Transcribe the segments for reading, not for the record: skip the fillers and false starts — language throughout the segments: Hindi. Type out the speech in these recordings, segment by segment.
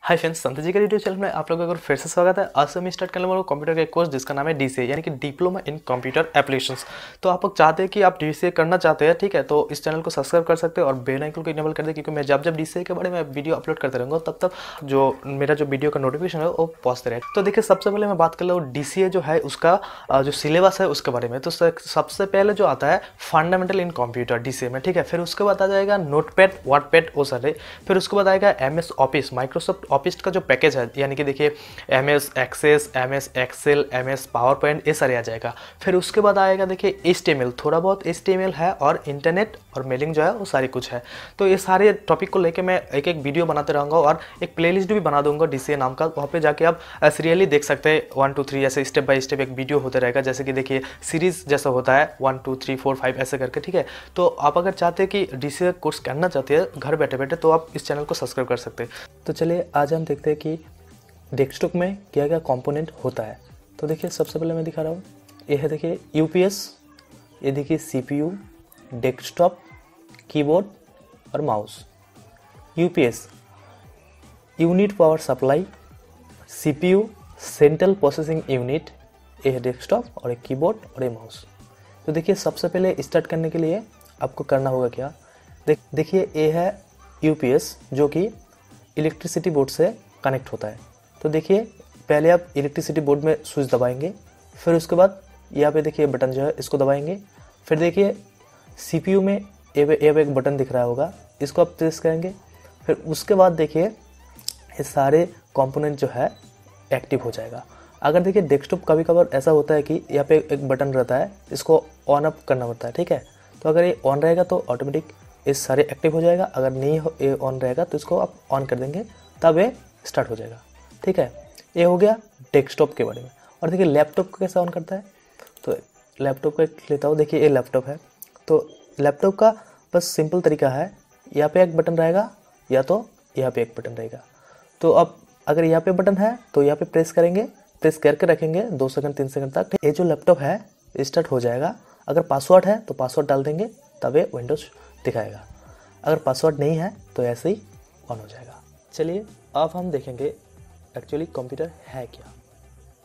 हाय फ्रेंड्स, संत जी के यूट्यूब चैनल में आप लोगों का फिर से स्वागत है। आज से हम स्टार्ट करने वाले कंप्यूटर के कोर्स जिसका नाम है डीसीए यानी कि डिप्लोमा इन कंप्यूटर एप्लीकेशंस। तो आप लोग चाहते हैं कि आप डीसीए करना चाहते हैं, ठीक है, तो इस चैनल को सब्सक्राइब कर सकते हैं और बेल आइकन को इनेबल कर दें, क्योंकि मैं जब डीसीए के बारे में वीडियो अपलोड करते रहूँगा तब तक जो मेरा जो वीडियो का नोटिफिकेशन है वो पहुँचते रहे। तो देखिए, सबसे पहले मैं बात कर रहा हूँ डीसीए जो है उसका जो सिलेबस है उसके बारे में। तो सबसे पहले जो आता है फंडामेंटल इन कंप्यूटर डीसीए में, ठीक है। फिर उसके बाद आ जाएगा नोटपैड, वर्डपैड, वो सारे। फिर उसके बाद आएगा एमएस ऑफिस, माइक्रोसॉफ्ट ऑफिस का जो पैकेज है, यानी कि देखिए MS Access, MS Excel, MS PowerPoint, ये सारे आ जाएगा। फिर उसके बाद आएगा देखिए एचटीएमएल, थोड़ा बहुत एचटीएमएल है, और इंटरनेट और मेलिंग जो है वो सारी कुछ है। तो ये सारे टॉपिक को लेके मैं एक एक वीडियो बनाते रहूँगा और एक प्लेलिस्ट भी बना दूंगा डीसीए नाम का। वहाँ पे जाके आप सीरियली देख सकते हैं 1 2 3 ऐसे स्टेप बाय स्टेप एक वीडियो होते रहेगा, जैसे कि देखिए सीरीज जैसा होता है 1 2 3 4 5 ऐसे करके, ठीक है। तो आप अगर चाहते हैं कि डीसीए कोर्स करना चाहते हैं घर बैठे बैठे, तो आप इस चैनल को सब्सक्राइब कर सकते हैं। तो चलिए आज हम देखते हैं कि डेस्कटॉप में क्या क्या कंपोनेंट होता है। तो देखिए, सबसे पहले मैं दिखा रहा हूँ, ये है देखिए यूपीएस, ये देखिए सीपीयू, डेस्कटॉप, कीबोर्ड और mouse. UPS unit power supply, CPU central processing unit, ये है डेस्कटॉप और एक कीबोर्ड और ये माउस। तो देखिए, सबसे पहले स्टार्ट करने के लिए आपको करना होगा क्या, देखिए ये है यूपीएस जो कि इलेक्ट्रिसिटी बोर्ड से कनेक्ट होता है। तो देखिए, पहले आप इलेक्ट्रिसिटी बोर्ड में स्विच दबाएंगे, फिर उसके बाद यहाँ पे देखिए बटन जो है इसको दबाएंगे। फिर देखिए सीपीयू में ये एक बटन दिख रहा होगा, इसको आप प्रेस करेंगे। फिर उसके बाद देखिए ये सारे कंपोनेंट जो है एक्टिव हो जाएगा। अगर देखिए डेस्कटॉप कभी कभार ऐसा होता है कि यहाँ पे एक बटन रहता है, इसको ऑन अप करना पड़ता है, ठीक है। तो अगर ये ऑन रहेगा तो ऑटोमेटिक ये सारे एक्टिव हो जाएगा, अगर नहीं ये ऑन रहेगा तो इसको आप ऑन कर देंगे, तब ये स्टार्ट हो जाएगा, ठीक है। ये हो गया डेस्कटॉप के बारे में। और देखिए लैपटॉप को कैसे ऑन करता है, तो लैपटॉप का लेता हूँ। देखिए ये लैपटॉप है, तो लैपटॉप का बस सिंपल तरीका है, यहाँ पे एक बटन रहेगा या तो यहाँ पे एक बटन रहेगा। तो अब अगर यहाँ पे बटन है तो यहाँ पे प्रेस करेंगे, प्रेस करके रखेंगे 2 सेकंड 3 सेकंड तक। ये जो लैपटॉप है स्टार्ट हो जाएगा। अगर पासवर्ड है तो पासवर्ड डाल देंगे, तब ये विंडोज दिखाएगा। अगर पासवर्ड नहीं है तो ऐसे ही ऑन हो जाएगा। चलिए अब हम देखेंगे एक्चुअली कंप्यूटर है क्या।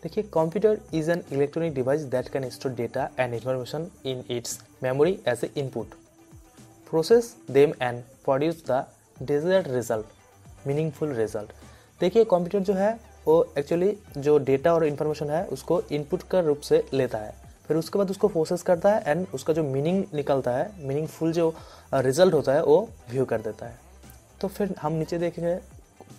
देखिए, computer is an electronic device that can store data and information in its memory as a input, process them and produce the desired result, meaningful result. देखिए, कंप्यूटर जो है वो एक्चुअली जो डेटा और इन्फॉर्मेशन है उसको इनपुट का रूप से लेता है, फिर उसके बाद उसको प्रोसेस करता है एंड उसका जो मीनिंग निकलता है, मीनिंगफुल जो रिजल्ट होता है वो व्यू कर देता है। तो फिर हम नीचे देखेंगे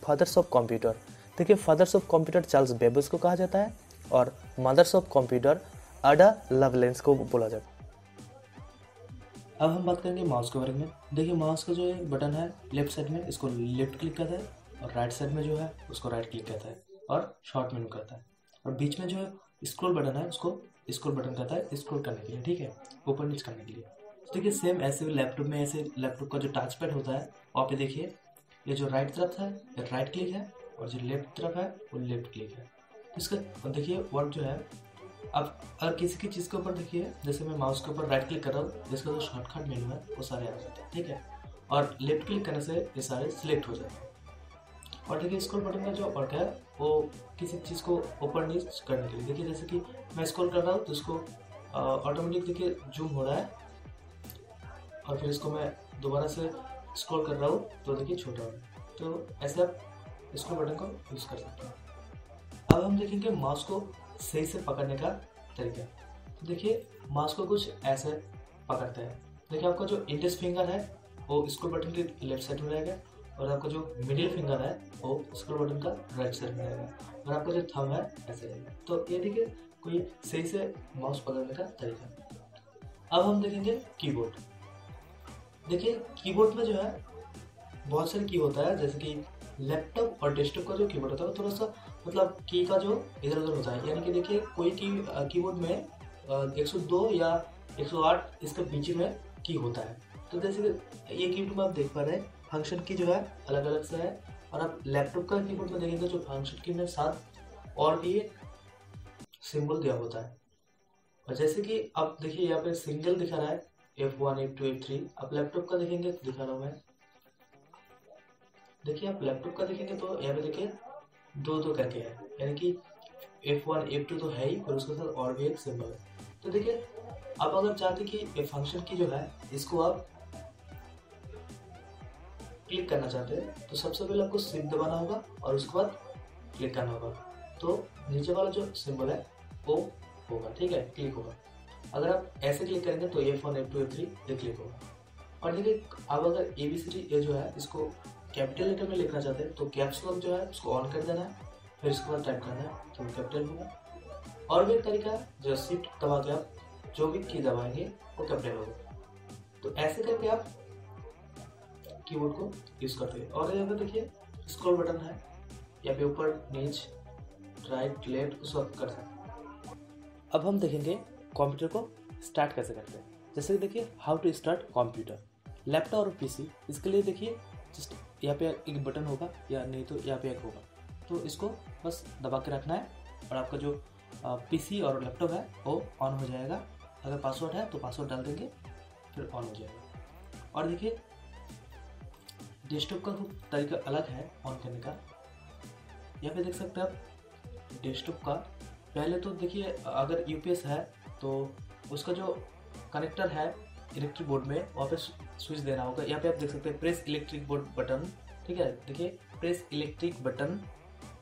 फादर्स ऑफ कंप्यूटर। देखिए, fathers of computer Charles Babbage को कहा जाता है और mothers of computer Ada Lovelace को बोला जाता है। अब हम बात करेंगे माउस के बारे में। देखिए, माउस का जो है बटन है लेफ्ट साइड में, इसको लेफ्ट क्लिक करता है, और राइट साइड में जो है उसको राइट क्लिक करता है और शॉर्ट मेनू करता है, और बीच में जो है स्क्रॉल बटन है उसको स्क्रॉल बटन करता है स्क्रॉल करने के लिए, ठीक है, ऊपर नीचे करने के लिए। तो देखिए सेम ऐसे लैपटॉप में, ऐसे लैपटॉप का जो टच पैड होता है वहाँ पे देखिए ये जो राइट तरफ है ये राइट क्लिक है, और जो लेफ्ट तरफ है वो लेफ्ट क्लिक है। तो इसका देखिए वर्क जो है, अब अगर किसी की चीज़ के ऊपर देखिए, जैसे मैं माउस के ऊपर राइट क्लिक कर रहा हूँ, इसका जो शॉर्टकट मेनू है वो सारे आ जाते हैं, ठीक है, और लेफ्ट क्लिक करने से ये सारे सिलेक्ट हो जाते हैं। और देखिए स्क्रॉल बटन का जो वर्क है वो किसी चीज़ को ऊपर नीचे करने के लिए, देखिए जैसे कि मैं स्क्रॉल कर रहा हूँ तो इसको ऑटोमेटिक देखिए जूम हो रहा है, और फिर इसको मैं दोबारा से स्क्रॉल कर रहा हूँ तो देखिए छोटा हो रहा है। तो ऐसे आप स्क्रॉल बटन को यूज़ कर सकते हैं। अब हम देखेंगे माउस को सही से पकड़ने का तरीका। तो देखिए माउस को कुछ ऐसे पकड़ते हैं। देखिए आपका जो इंडेक्स फिंगर है वो स्क्रॉल बटन के लेफ्ट साइड में रहेगा, और आपका जो मिडिल फिंगर है वो स्क्रॉल बटन का राइट साइड में रहेगा, और आपका जो थंब है ऐसे रहेगा। तो ये देखिए कोई सही से माउस पकड़ने का तरीका। अब हम देखेंगे कीबोर्ड। देखिए कीबोर्ड में जो है बहुत सारे की होता है, जैसे कि लैपटॉप और डेस्कटॉप का जो कीबोर्ड होता है वो थोड़ा सा मतलब की का जो इधर उधर होता है, यानी कि देखिए कोई कीबोर्ड में 102 या 108 इसके बीच में की होता है। तो जैसे कि ये कीबोर्ड में आप देख पा रहे हैं फंक्शन की जो है अलग अलग से है, और आप लैपटॉप का कीबोर्ड में देखेंगे जो फंक्शन की में साथ और भी एक सिंबल दिया होता है। और जैसे कि आप देखिए यहाँ पे सिंगल दिखा रहा है F1 F2 F3, आप लैपटॉप का देखेंगे तो दिखा रहा हूँ मैं देखिए आप लैपटॉप का देखेंगे तो यहाँ पे देखिए दो दो करके है, यानी कि F1 F2 तो है ही, और उसके साथ और भी एक सिंबल है। तो देखिए आप अगर चाहते कि ये फंक्शन की जो है इसको आप क्लिक करना चाहते हैं तो सबसे पहले आपको शिफ्ट दबाना होगा और उसके बाद क्लिक करना होगा, तो नीचे वाला जो सिंबल है वो होगा, ठीक है, क्लिक होगा। अगर आप ऐसे क्लिक करेंगे तो F1 F2 F3 ये क्लिक होगा। और देखिए अब अगर ABCD ये जो है इसको कैपिटल लेटर में लिखना चाहते हैं तो कैप्स लॉक जो है उसको ऑन कर देना है, फिर इसके बाद टाइप करना है तो कैपिटल होगा। और भी एक तरीका है जो शिफ्ट दबा के आप जो भी की दबाएंगे वो कैपिटल होगा। तो ऐसे करके आप कीबोर्ड को यूज करते हैं। और यहाँ पे देखिए स्क्रॉल बटन है, या पे ऊपर नीचे राइट लेफ्ट उसको आप कर सकते हैं। अब हम देखेंगे कंप्यूटर को स्टार्ट कैसे करते हैं। जैसे कि देखिए how to start computer, laptop और पीसी। इसके लिए देखिए जस्ट यहाँ पे एक बटन होगा या नहीं तो यहाँ पे एक होगा, तो इसको बस दबा के रखना है और आपका जो पीसी और लैपटॉप है वो ऑन हो जाएगा। अगर पासवर्ड है तो पासवर्ड डाल देंगे फिर ऑन हो जाएगा। और देखिए डेस्कटॉप का तरीका अलग है ऑन करने का। यहाँ पे देख सकते हैं आप डेस्कटॉप का, पहले तो देखिए अगर यूपीएस है तो उसका जो कनेक्टर है इलेक्ट्रिक बोर्ड में वहाँ पे स्विच देना होगा। यहाँ पे आप देख सकते हैं प्रेस इलेक्ट्रिक बोर्ड बटन, ठीक है, देखिए press electric button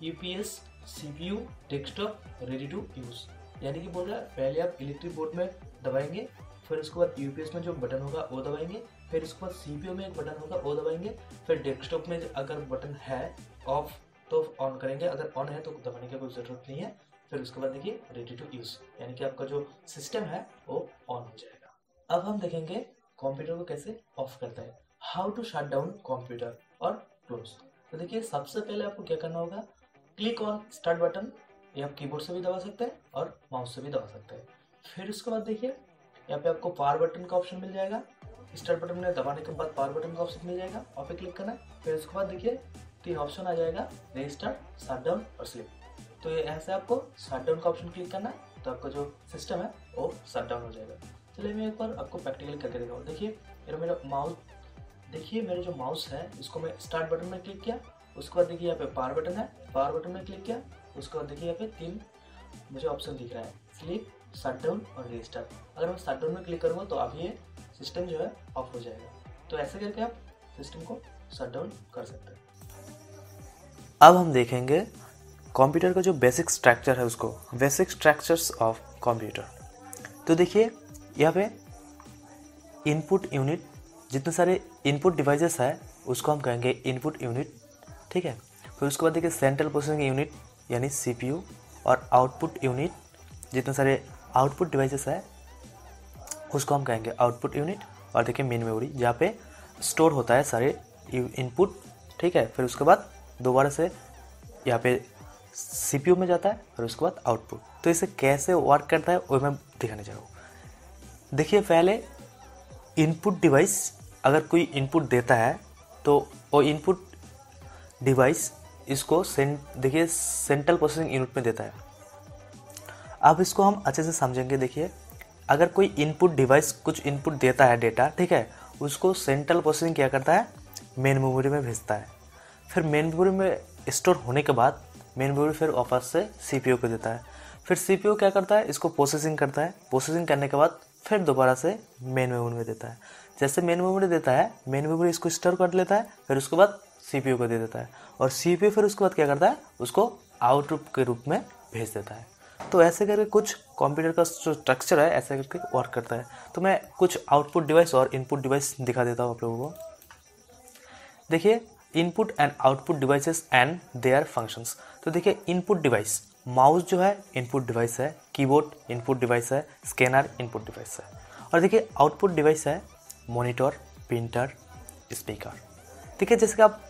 UPS CPU desktop ready to use, यानी कि बोल रहा है पहले आप इलेक्ट्रिक बोर्ड में दबाएंगे, फिर उसके बाद यूपीएस में जो बटन होगा वो दबाएंगे, फिर उसके बाद सीपीयू में एक बटन होगा वो दबाएंगे, फिर डेस्कटॉप में अगर बटन है ऑफ तो ऑन करेंगे, अगर ऑन है तो दबाने की कोई ज़रूरत नहीं है, फिर उसके बाद देखिए रेडी टू यूज़, यानी कि आपका जो सिस्टम है वो ऑन हो जाएगा। अब हम देखेंगे कंप्यूटर को कैसे ऑफ करता है, how to shut down computer और क्लोज। तो देखिए सबसे पहले आपको क्या करना होगा, क्लिक ऑन स्टार्ट बटन, ये आप कीबोर्ड से भी दबा सकते हैं और माउस से भी दबा सकते हैं। फिर उसके बाद देखिए यहाँ पे आपको पावर बटन का ऑप्शन मिल जाएगा, स्टार्ट बटन में दबाने के बाद पावर बटन का ऑप्शन मिल जाएगा, वहाँ पे क्लिक करना है। फिर उसके बाद देखिए तीन ऑप्शन आ जाएगा, रीस्टार्ट, शट डाउन और स्लीप। तो ये ऐसे आपको शट डाउन का ऑप्शन क्लिक करना है तो आपका जो सिस्टम है वो शट डाउन हो जाएगा। चलिए मैं एक बार आपको प्रैक्टिकली करके दिखाऊँ। देखिए मेरा माउस, देखिए मेरा जो माउस है इसको मैं स्टार्ट बटन में क्लिक किया, उसके बाद देखिए यहाँ पे पावर बटन है, पावर बटन में क्लिक किया, उसके बाद देखिए यहाँ पे तीन मुझे ऑप्शन दिख रहा है, स्लीप, शट डाउन और रीस्टार्ट। अगर मैं शट डाउन में क्लिक करूँगा तो अभी ये सिस्टम जो है ऑफ हो जाएगा। तो ऐसे करके आप सिस्टम को शट डाउन कर सकते हैं। अब हम देखेंगे कंप्यूटर का जो बेसिक स्ट्रक्चर है उसको, बेसिक स्ट्रक्चर्स ऑफ कंप्यूटर। तो देखिए यहाँ पे इनपुट यूनिट, जितने सारे इनपुट डिवाइसेस है उसको हम कहेंगे इनपुट यूनिट, ठीक है। फिर उसके बाद देखिए सेंट्रल प्रोसेसिंग यूनिट यानी सीपीयू, और आउटपुट यूनिट, जितने सारे आउटपुट डिवाइसेस है उसको हम कहेंगे आउटपुट यूनिट। और देखिए मेन मेमोरी जहाँ पे स्टोर होता है सारे इनपुट, ठीक है। फिर उसके बाद दोबारा से यहाँ पे सीपीयू में जाता है और उसके बाद आउटपुट। तो इसे कैसे वर्क करता है वो मैं दिखाने जा रहा हूँ। देखिए पहले इनपुट डिवाइस अगर कोई इनपुट देता है तो वो इनपुट डिवाइस इसको देखिए सेंट्रल प्रोसेसिंग यूनिट में देता है। अब इसको हम अच्छे से समझेंगे। देखिए अगर कोई इनपुट डिवाइस कुछ इनपुट देता है डेटा, ठीक है, उसको सेंट्रल प्रोसेसिंग क्या करता है, मेन मेमोरी में भेजता है। फिर मेन मेमोरी में स्टोर होने के बाद मेन मेमोरी फिर वापस से सीपीयू को देता है। फिर सीपीयू क्या करता है, इसको प्रोसेसिंग करता है, प्रोसेसिंग करने के बाद फिर दोबारा से मेन मेमोरी में देता है। जैसे मेन मेमोरी देता है, मेन मेमोरी इसको स्टोर कर लेता है, फिर उसके बाद सीपीयू को दे देता है, और सीपीयू फिर उसके बाद क्या करता है, उसको आउटपुट के रूप में भेज देता है। तो ऐसे करके कुछ कंप्यूटर का जो स्ट्रक्चर है ऐसे करके वर्क करता है। तो मैं कुछ आउटपुट डिवाइस और इनपुट डिवाइस दिखा देता हूँ आप लोगों को। देखिए input and output devices and their functions. तो देखिए इनपुट डिवाइस, माउस जो है इनपुट डिवाइस है, कीबोर्ड इनपुट डिवाइस है, स्कैनर इनपुट डिवाइस है। और देखिए आउटपुट डिवाइस है मॉनिटर, प्रिंटर, स्पीकर। ठीक है, जैसे कि आप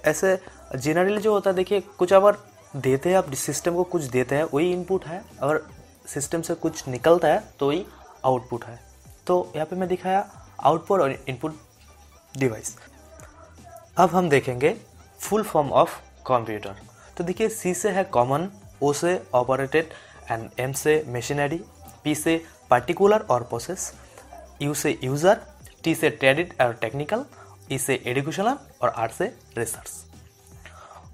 ऐसे जनरली जो होता है, देखिए कुछ अगर देते हैं आप सिस्टम को, कुछ देते हैं वही इनपुट है, अगर सिस्टम से कुछ निकलता है तो वही आउटपुट है। तो यहाँ पे मैं दिखाया आउटपुट और इनपुट डिवाइस। अब हम देखेंगे फुल फॉर्म ऑफ कंप्यूटर। तो देखिए सी से है कॉमन, ओ से ऑपरेटेड एंड एम से मशीनरी, पी से पार्टिकुलर और प्रोसेस, यू से यूज़र, टी से ट्रेडिट और टेक्निकल, ई से एजुकेशनल और आर से रिसर्च।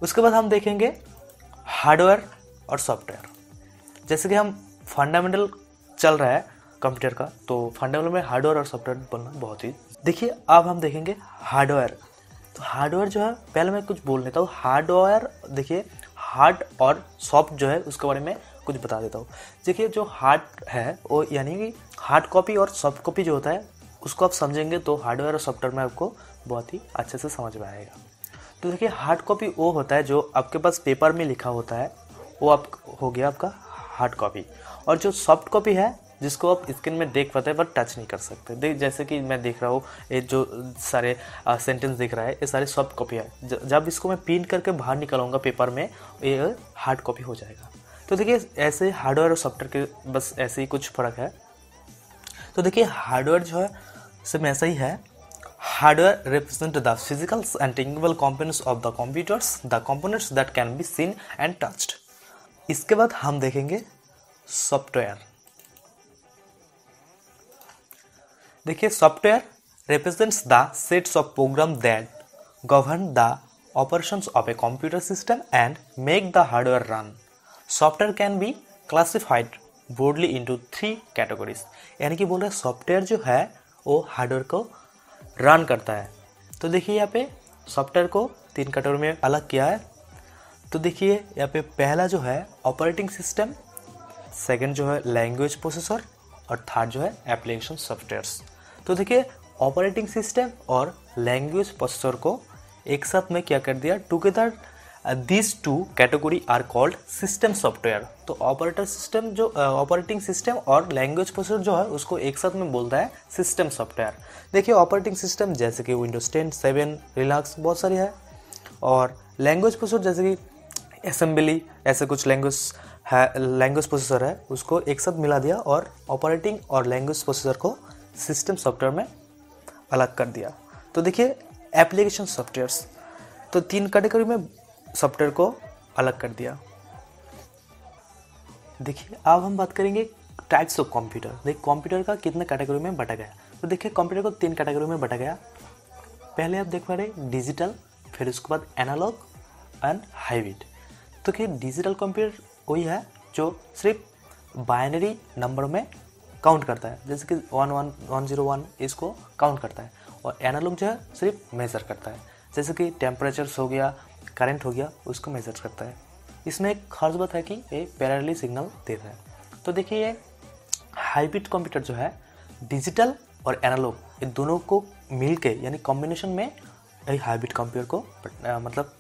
उसके बाद हम देखेंगे हार्डवेयर और सॉफ्टवेयर। जैसे कि हम फंडामेंटल चल रहा है कंप्यूटर का, तो फंडामेंटल में हार्डवेयर और सॉफ्टवेयर बोलना बहुत ही। देखिए अब हम देखेंगे हार्डवेयर। तो हार्डवेयर जो है, पहले मैं कुछ बोल लेता हूँ। हार्डवेयर देखिए, हार्ड और सॉफ्ट जो है उसके बारे में कुछ बता देता हूँ। देखिए जो हार्ड है वो यानी कि हार्ड कॉपी और सॉफ्ट कॉपी जो होता है उसको आप समझेंगे तो हार्डवेयर और सॉफ्टवेयर में आपको बहुत ही अच्छे से समझ में आएगा। तो देखिए हार्ड कॉपी वो होता है जो आपके पास पेपर में लिखा होता है, वो आप हो गया आपका हार्ड कॉपी। और जो सॉफ्ट कॉपी है जिसको आप स्क्रीन में देख पाते हैं पर टच नहीं कर सकते। देख जैसे कि मैं देख रहा हूँ ये जो सारे सेंटेंस दिख रहा है ये सारे सॉफ्ट कॉपी है। जब इसको मैं प्रिंट करके बाहर निकालूंगा पेपर में ये हार्ड कॉपी हो जाएगा। तो देखिए ऐसे हार्डवेयर और सॉफ्टवेयर के बस ऐसे ही कुछ फ़र्क है। तो देखिए हार्डवेयर जो है सिर्फ ऐसा ही है। Hardware represent the physical and tangible components of the computers, the components that can be seen and touched। इसके बाद हम देखेंगे सॉफ्टवेयर। देखिए software represents the sets of program that govern the operations of a computer system and make the hardware run। Software can be classified broadly into 3 categories। यानी कि बोल रहे सॉफ्टवेयर जो है वो हार्डवेयर को रन करता है। तो देखिए यहाँ पे सॉफ्टवेयर को 3 कैटेगरी में अलग किया है। तो देखिए यहाँ पे पहला जो है ऑपरेटिंग सिस्टम, सेकंड जो है लैंग्वेज प्रोसेसर और थर्ड जो है एप्लीकेशन सॉफ्टवेयर्स। तो देखिए ऑपरेटिंग सिस्टम और लैंग्वेज प्रोसेसर को एक साथ में क्या कर दिया, together this two category are called system software. तो ऑपरेटिंग सिस्टम और लैंग्वेज प्रोसेसर जो है उसको एक साथ में बोलता है सिस्टम सॉफ्टवेयर। देखिए ऑपरेटिंग सिस्टम जैसे कि विंडोज 10, 7, लिनक्स बहुत सारी है, और लैंग्वेज प्रोसेसर जैसे कि असेंबली ऐसे कुछ लैंग्वेज प्रोसेसर है उसको एक साथ मिला दिया और ऑपरेटिंग और लैंग्वेज प्रोसेसर को सिस्टम सॉफ्टवेयर में अलग कर दिया। तो देखिए एप्लीकेशन सॉफ्टवेयर्स, तो 3 कैटेगरी में सॉफ्टवेयर को अलग कर दिया। देखिए अब हम बात करेंगे टाइप्स ऑफ कंप्यूटर। देखिए कंप्यूटर का कितने कैटेगरी में बांटा गया। तो देखिए कंप्यूटर को 3 कैटेगरी में बांटा गया। पहले आप देख पा रहे डिजिटल, फिर उसके बाद एनालॉग एंड हाइब्रिड। तो कि डिजिटल कंप्यूटर वही है जो सिर्फ बाइनरी नंबर में काउंट करता है, जैसे कि 101 इसको काउंट करता है, और एनालॉग जो है सिर्फ मेजर करता है, जैसे कि टेम्परेचर्स हो गया, करंट हो गया, उसको मेजर करता है। इसमें एक खास बात है कि ये पैरेलली सिग्नल देता है। तो देखिए ये हाइब्रिड कंप्यूटर जो है डिजिटल और एनालॉग ये दोनों को मिल के यानी कॉम्बिनेशन में ये हाइब्रिड कंप्यूटर को मतलब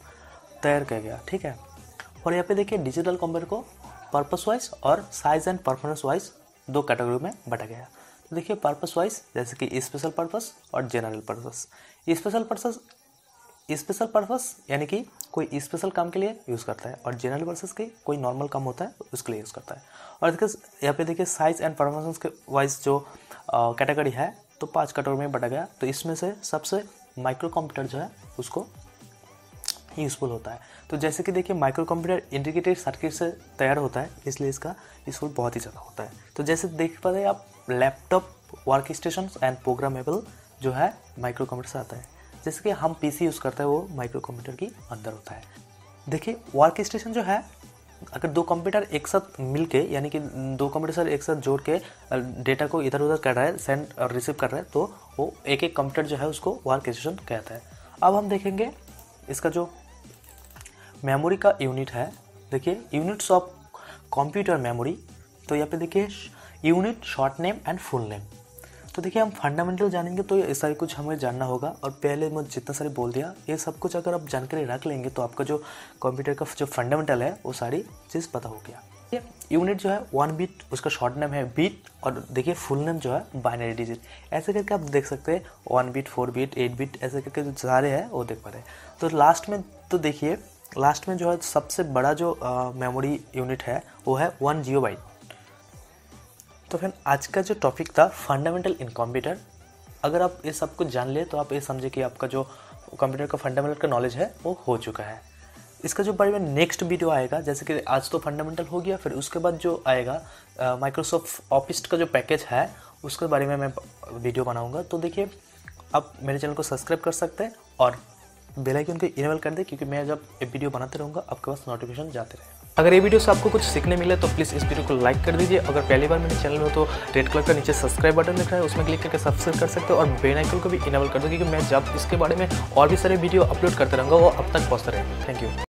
तैयार किया गया, ठीक है। और यहाँ पे देखिए डिजिटल कंप्यूटर को पर्पस वाइज और size and performance wise 2 category में बांटा गया। तो देखिए पर्पस वाइज जैसे कि स्पेशल पर्पस और जनरल पर्पस। स्पेशल पर्पस यानी कि कोई स्पेशल काम के लिए यूज़ करता है, और जनरल पर्पस के कोई नॉर्मल काम होता है उसके लिए यूज़ करता है। और देखिए यहाँ पे देखिए साइज एंड परफॉर्मेंस के वाइज जो कैटेगरी है तो 5 कैटेगरी में बांटा गया। तो इसमें से सबसे माइक्रो कंप्यूटर जो है उसको यूज़फुल होता है। तो जैसे कि देखिए माइक्रो कंप्यूटर इंटीग्रेटेड सर्किट से तैयार होता है, इसलिए इसका यूज़फुल बहुत ही ज़्यादा होता है। तो जैसे देख पाते हैं आप laptop, work station and programmable जो है माइक्रो कंप्यूटर से आता है। जैसे कि हम पीसी यूज़ करते हैं वो माइक्रो कंप्यूटर के अंदर होता है। देखिए वर्क स्टेशन जो है अगर 2 कंप्यूटर एक साथ मिल के यानी कि 2 कंप्यूटर एक साथ जोड़ के डेटा को इधर उधर कर रहा है, सेंड और रिसीव कर रहा है, तो वो एक एक कंप्यूटर जो है उसको वर्क स्टेशन कहता है। अब हम देखेंगे इसका जो मेमोरी का यूनिट है। देखिए यूनिट्स ऑफ कंप्यूटर मेमोरी। तो यहाँ पे देखिए unit, short name and full name. तो देखिए हम फंडामेंटल जानेंगे तो ये सारी कुछ हमें जानना होगा, और पहले मैं जितना सारी बोल दिया ये सब कुछ अगर आप जानकारी रख लेंगे तो आपका जो कंप्यूटर का जो फंडामेंटल है वो सारी चीज़ पता हो गया। यूनिट जो है 1 बिट, उसका शॉर्ट नेम है बिट, और देखिए फुल नेम जो है बाइनरी डिजिट। ऐसे करके आप देख सकते हैं 1 बिट, 4 बिट, 8 बिट ऐसे करके जो सारे हैं वो देख पा रहे हैं। तो लास्ट में तो देखिए लास्ट में जो है सबसे बड़ा जो मेमोरी यूनिट है वो है 1 GB। तो फिर आज का जो टॉपिक था फंडामेंटल इन कंप्यूटर, अगर आप ये सब कुछ जान ले तो आप ये समझे कि आपका जो कंप्यूटर का फंडामेंटल का नॉलेज है वो हो चुका है। इसका जो बारे में नेक्स्ट वीडियो आएगा, जैसे कि आज तो फंडामेंटल हो गया, फिर उसके बाद जो आएगा माइक्रोसॉफ्ट ऑफिस का जो पैकेज है उसके बारे में मैं वीडियो बनाऊँगा। तो देखिए आप मेरे चैनल को सब्सक्राइब कर सकते हैं और बेल आइकन को इनेबल कर दे, क्योंकि मैं जब वीडियो बनाते रहूँगा आपके पास नोटिफिकेशन जाते रहे। अगर ये वीडियो से आपको कुछ सीखने मिले तो प्लीज़ इस वीडियो को लाइक कर दीजिए। अगर पहली बार मेरे चैनल में हो तो रेड कलर का नीचे सब्सक्राइब बटन दिख रहा है, उसमें क्लिक करके सब्सक्राइब कर सकते हो और बेल आइकन को भी इनेबल कर दो, क्योंकि मैं जब इसके बारे में और भी सारे वीडियो अपलोड करते रहूँगा वो अब तक पहुँचते रहेंगे। Thank you.